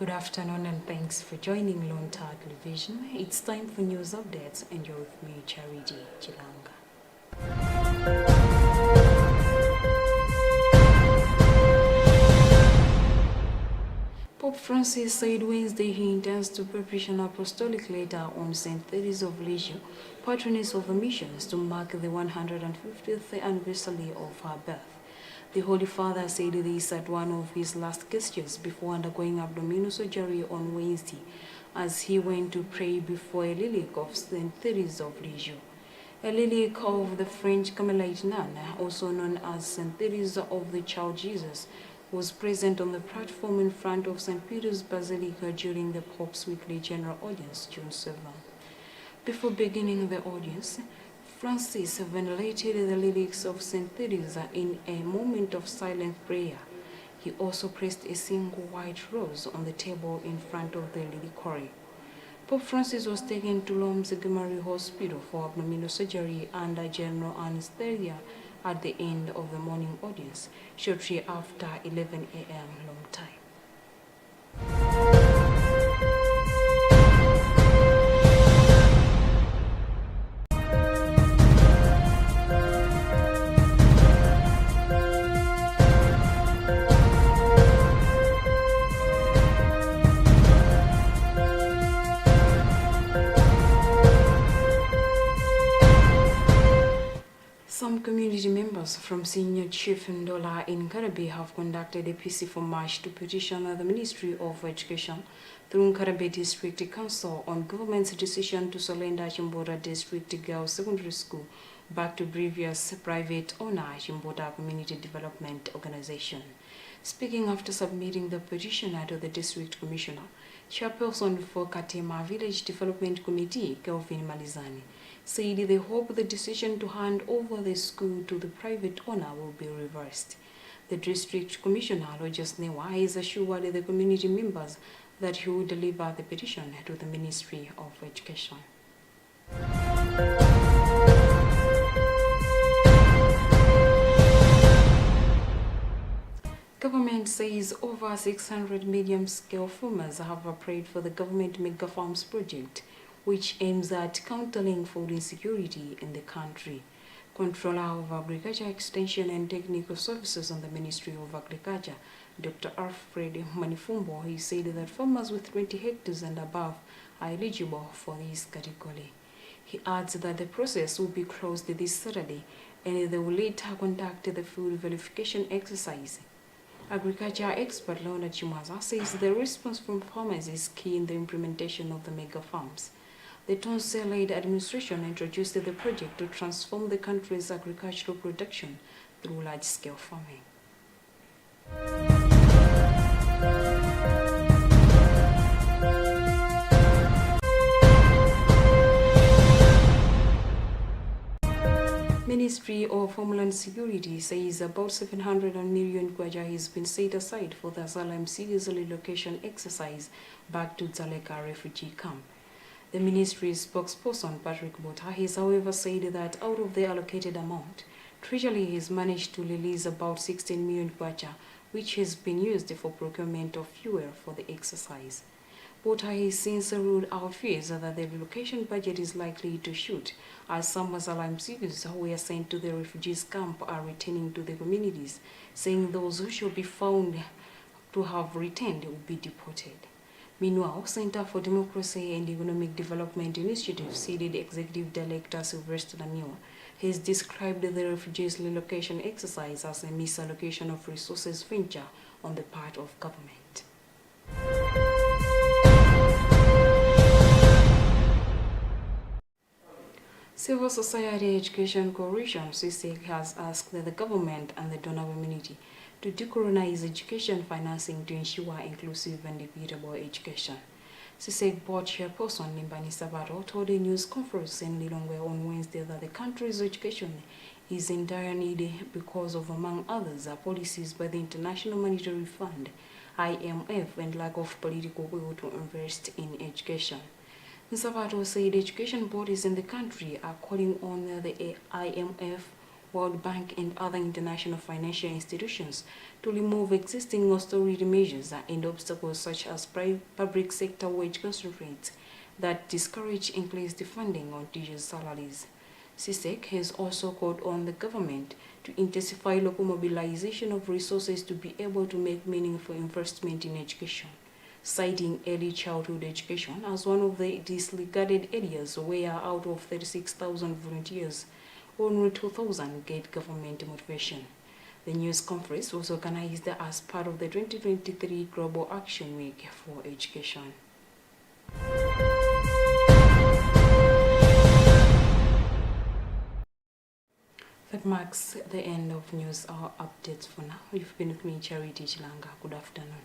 Good afternoon and thanks for joining Luntha Television. It's time for news updates and you're with me, Charity Chilanga. Pope Francis said Wednesday he intends to publish an apostolic letter on St. Therese of Lisieux, patroness of the missions, to mark the 150th anniversary of her birth. The Holy Father said this at one of his last gestures before undergoing abdominal surgery on Wednesday, as he went to pray before a relic of St. Therese of Lisieux. A relic of the French Carmelite nun, also known as St. Therese of the Child Jesus, was present on the platform in front of St. Peter's Basilica during the Pope's weekly general audience, June 7. Before beginning the audience, Francis venerated the relics of St. Teresa in a moment of silent prayer. He also placed a single white rose on the table in front of the reliquary. Pope Francis was taken to Rome's Gemelli Hospital for abdominal surgery under general anesthesia at the end of the morning audience, shortly after 11 a.m. Rome time. Some community members from Senior Chief Ndola in Karabe have conducted a peaceful march to petition the Ministry of Education through Karabe District Council on government's decision to surrender Chimbota District Girls Secondary School back to previous private owner Chimbota Community Development Organization. Speaking after submitting the petition to the District Commissioner, Chairperson for Katema Village Development Committee, Kelvin Malizani, said they hope the decision to hand over the school to the private owner will be reversed. The District Commissioner, Rogers Newa, is assured the community members that he will deliver the petition to the Ministry of Education. Government says over 600 medium-scale farmers have applied for the government mega farms project, which aims at countering food insecurity in the country. Controller of Agriculture Extension and Technical Services on the Ministry of Agriculture, Dr. Alfred Manifumbo, he said that farmers with 20 hectares and above are eligible for this category. He adds that the process will be closed this Saturday and they will later conduct the food verification exercise. Agriculture expert Leona Chimaza says the response from farmers is key in the implementation of the mega farms. The Tonse-led administration introduced the project to transform the country's agricultural production through large-scale farming. Ministry of Homeland Security says about 700 million kwacha has been set aside for the asylum seekers relocation exercise back to Dzaleka refugee camp. The ministry's spokesperson, Patrick Bota, has however said that out of the allocated amount, Treasury has managed to release about 16 million kwacha, which has been used for procurement of fuel for the exercise. Bota has since ruled out fears that the relocation budget is likely to shoot, as some asylum seekers who were sent to the refugees camp are returning to the communities, saying those who should be found to have returned will be deported. Meanwhile, Center for Democracy and Economic Development Initiative, CDD Executive Director Sylvester Daniel, has described the refugees relocation exercise as a misallocation of resources venture on the part of government. Civil Society Education Coalition, CSEC, has asked the government and the donor community to decolonize education financing to ensure inclusive and equitable education. CSEC board chairperson Nimbani Sabato told a news conference in Lilongwe on Wednesday that the country's education is in dire need because of, among others, policies by the International Monetary Fund, IMF, and lack of political will to invest in education. Sabato said education bodies in the country are calling on the IMF World Bank and other international financial institutions to remove existing austerity measures and obstacles such as public sector wage constraints that discourage increased funding on teachers' salaries. CISEC has also called on the government to intensify local mobilization of resources to be able to make meaningful investment in education, citing early childhood education as one of the disregarded areas where out of 36,000 volunteers, only 2,000 get government motivation. The news conference was organized as part of the 2023 Global Action Week for Education. That marks the end of news hour updates for now. You've been with me, Charity Chilanga. Good afternoon.